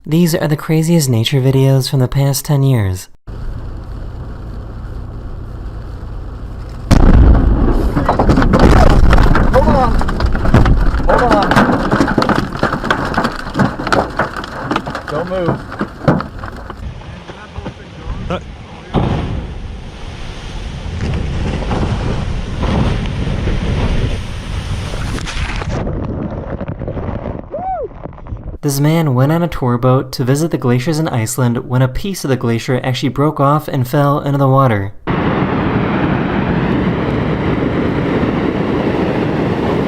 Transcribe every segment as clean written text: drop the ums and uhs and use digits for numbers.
These are the craziest nature videos from the past 10 years. Hold on. Don't move. This man went on a tour boat to visit the glaciers in Iceland when a piece of the glacier actually broke off and fell into the water.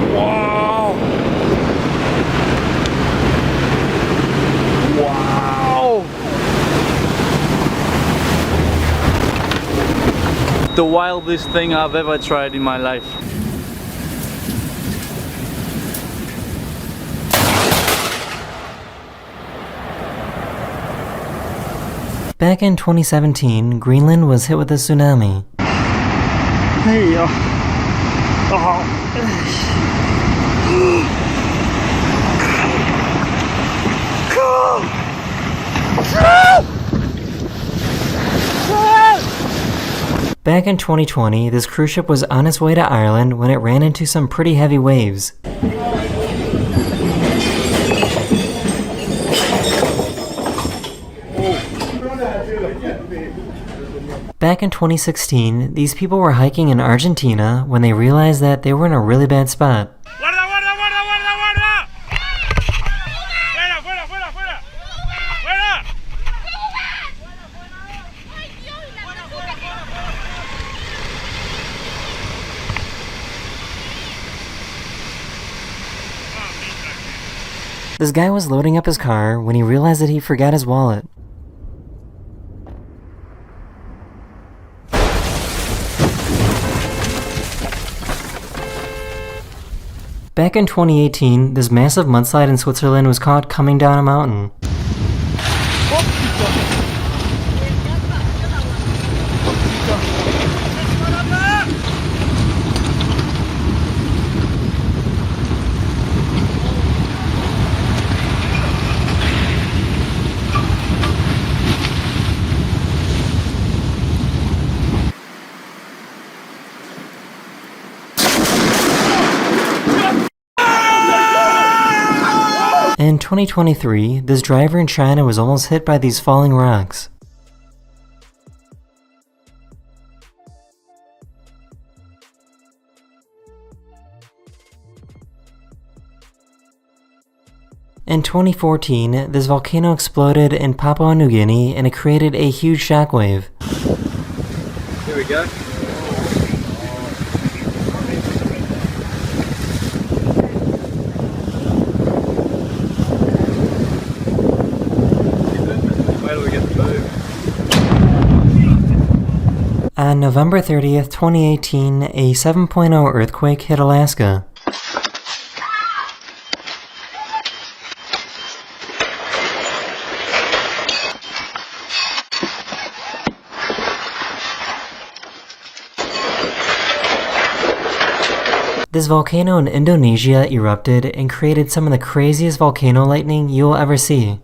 Wow! Wow! The wildest thing I've ever tried in my life. Back in 2017, Greenland was hit with a tsunami. Hey, Back in 2020, this cruise ship was on its way to Ireland when it ran into some pretty heavy waves. Back in 2016, these people were hiking in Argentina when they realized that they were in a really bad spot. This guy was loading up his car when he realized that he forgot his wallet. Back in 2018, this massive mudslide in Switzerland was caught coming down a mountain. In 2023, this driver in China was almost hit by these falling rocks. In 2014, this volcano exploded in Papua New Guinea and it created a huge shockwave. Here we go. On November 30th, 2018, a 7.0 earthquake hit Alaska. This volcano in Indonesia erupted and created some of the craziest volcano lightning you will ever see.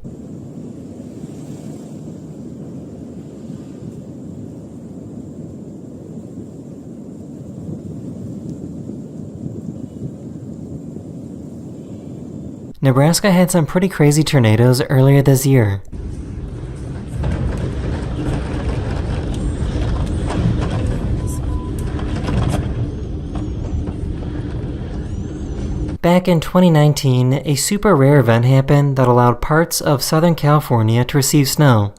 Nebraska had some pretty crazy tornadoes earlier this year. Back in 2019, a super rare event happened that allowed parts of Southern California to receive snow.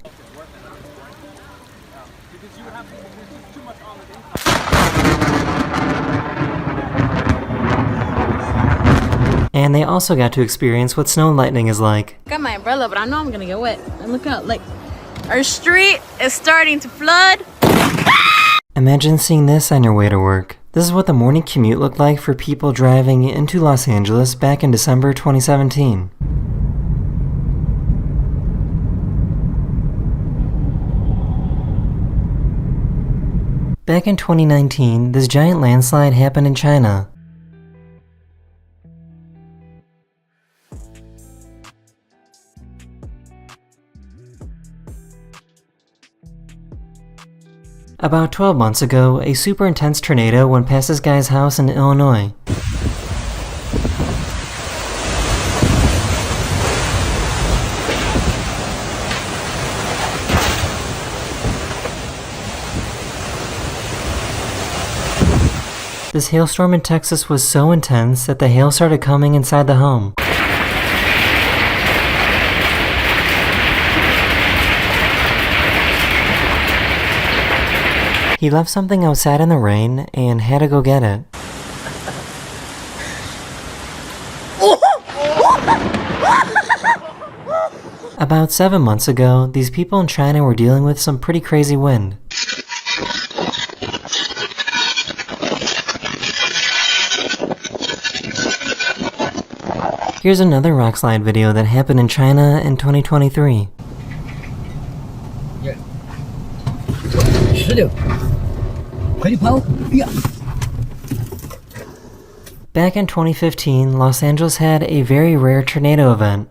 And they also got to experience what snow lightning is like. Got my umbrella, but I know I'm gonna get wet. And look out, like, our street is starting to flood. Imagine seeing this on your way to work. This is what the morning commute looked like for people driving into Los Angeles back in December 2017. Back in 2019, this giant landslide happened in China. About 12 months ago, a super intense tornado went past this guy's house in Illinois. This hailstorm in Texas was so intense that the hail started coming inside the home. He left something outside in the rain and had to go get it. About 7 months ago, these people in China were dealing with some pretty crazy wind. Here's another rockslide video that happened in China in 2023. Back in 2015, Los Angeles had a very rare tornado event.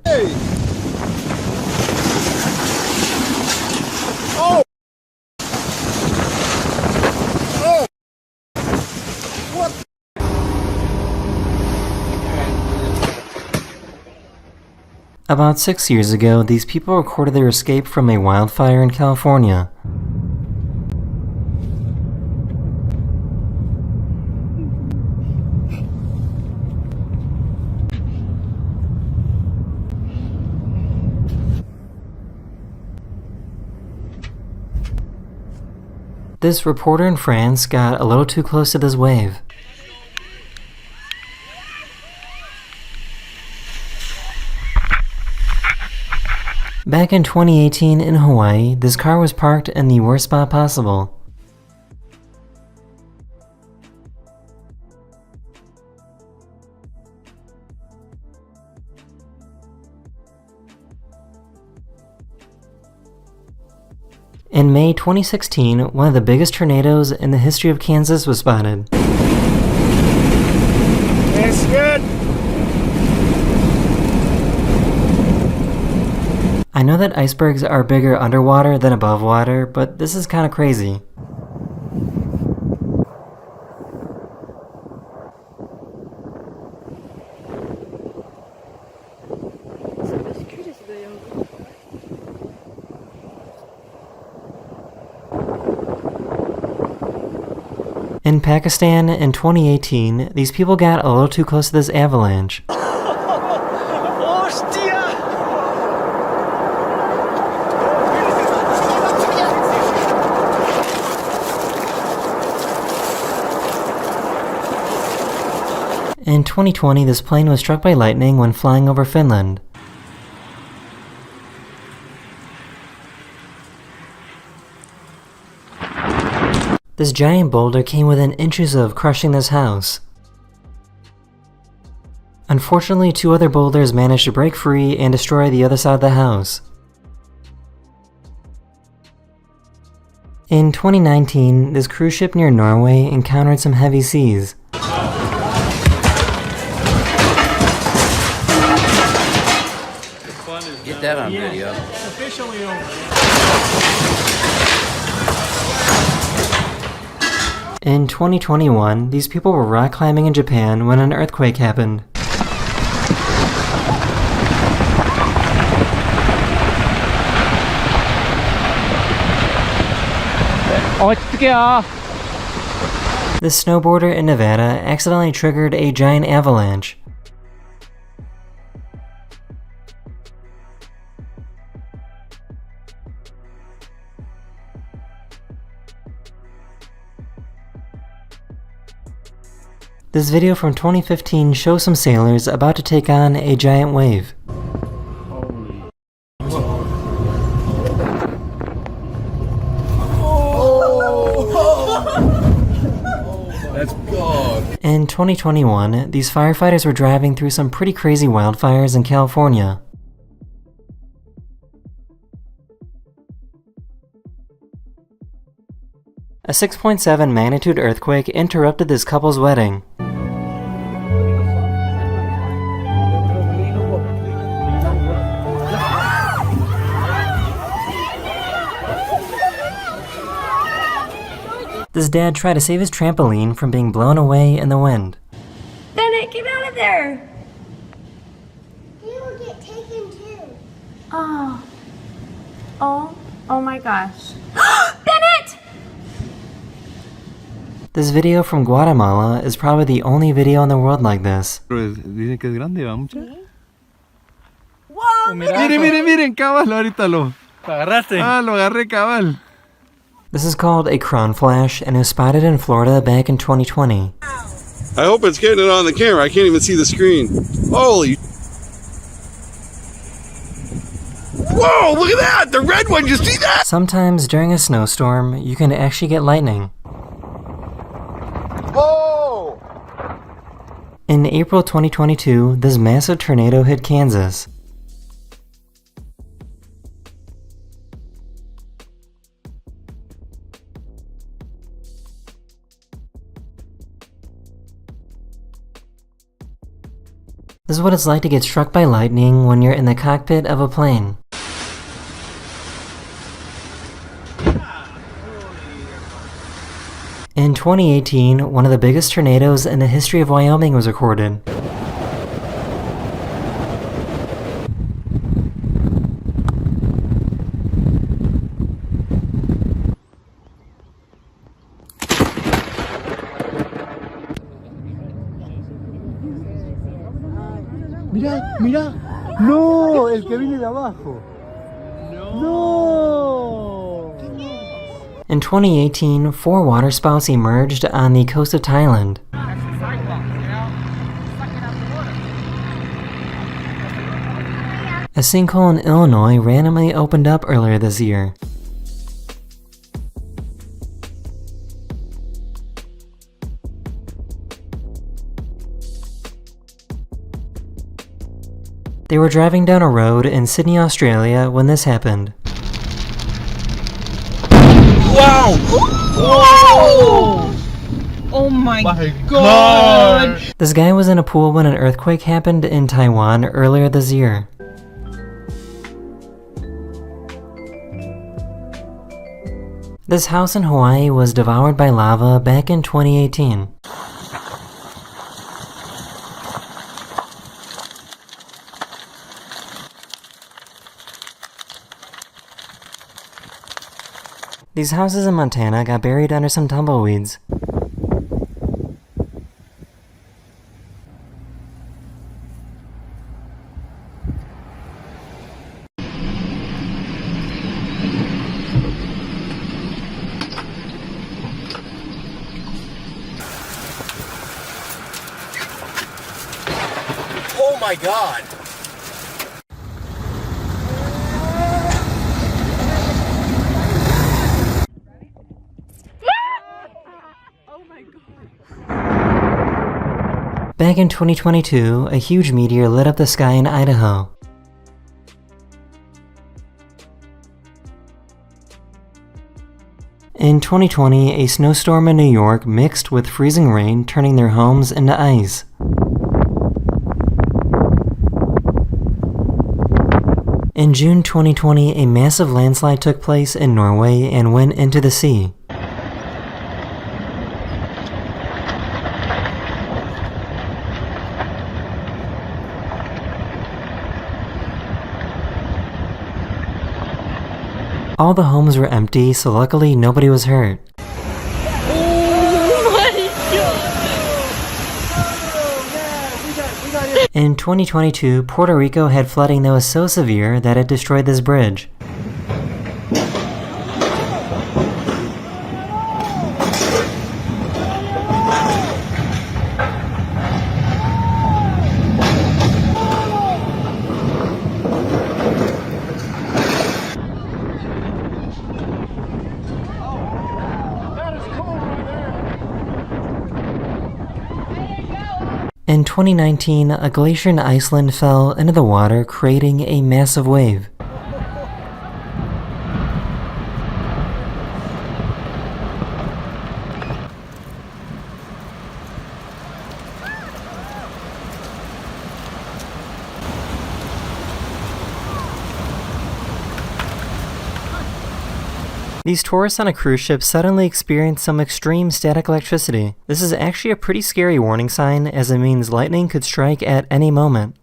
About 6 years ago, these people recorded their escape from a wildfire in California. This reporter in France got a little too close to this wave. Back in 2018 in Hawaii, this car was parked in the worst spot possible. In May 2016, one of the biggest tornadoes in the history of Kansas was spotted. That's good. I know that icebergs are bigger underwater than above water, but this is kinda crazy. In Pakistan in 2018, these people got a little too close to this avalanche. In 2020, this plane was struck by lightning when flying over Finland. This giant boulder came within inches of crushing this house. Unfortunately, 2 other boulders managed to break free and destroy the other side of the house. In 2019, this cruise ship near Norway encountered some heavy seas. Get that on video. Officially over. In 2021, these people were rock climbing in Japan when an earthquake happened. This snowboarder in Nevada accidentally triggered a giant avalanche. This video from 2015 shows some sailors about to take on a giant wave. That's God. In 2021, these firefighters were driving through some pretty crazy wildfires in California. A 6.7 magnitude earthquake interrupted this couple's wedding. This dad tried to save his trampoline from being blown away in the wind. Bennett, get out of there! He will get taken too. Oh. Oh my gosh. Bennett! This video from Guatemala is probably the only video in the world like this. Dicen que es grande, ¿va mucha? Whoa! Miren, cabal, ahorita lo agarraste. lo agarré, cabal. This is called a crown flash and it was spotted in Florida back in 2020. I hope it's getting it on the camera. I can't even see the screen. Holy. Whoa, look at that! The red one, you see that? Sometimes during a snowstorm, you can actually get lightning. Whoa! In April 2022, this massive tornado hit Kansas. This is what it's like to get struck by lightning when you're in the cockpit of a plane. In 2018, one of the biggest tornadoes in the history of Wyoming was recorded. Mira. No, el que viene de abajo. No. In 2018, 4 waterspouts emerged on the coast of Thailand. A sinkhole in Illinois randomly opened up earlier this year. They were driving down a road in Sydney, Australia when this happened. Wow! Whoa! Oh my god! This guy was in a pool when an earthquake happened in Taiwan earlier this year. This house in Hawaii was devoured by lava back in 2018. These houses in Montana got buried under some tumbleweeds. Oh my God! Back in 2022, a huge meteor lit up the sky in Idaho. In 2020, a snowstorm in New York mixed with freezing rain, turning their homes into ice. In June 2020, a massive landslide took place in Norway and went into the sea. All the homes were empty, so luckily nobody was hurt. Oh my god! In 2022, Puerto Rico had flooding that was so severe that it destroyed this bridge. In 2019, a glacier in Iceland fell into the water, creating a massive wave. These tourists on a cruise ship suddenly experience some extreme static electricity. This is actually a pretty scary warning sign, as it means lightning could strike at any moment.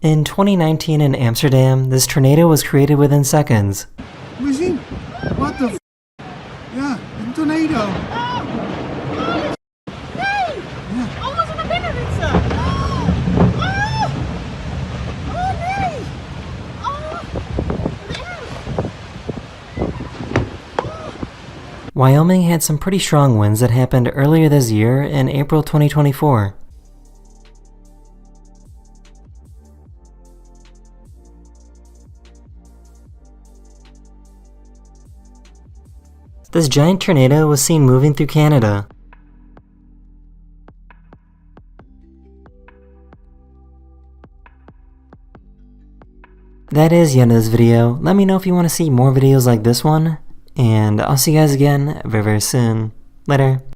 In 2019 in Amsterdam, this tornado was created within seconds. Machine. What the? Yeah, a tornado. Wyoming had some pretty strong winds that happened earlier this year in April 2024. This giant tornado was seen moving through Canada. That is the end of this video. Let me know if you want to see more videos like this one, and I'll see you guys again very, very soon. Later.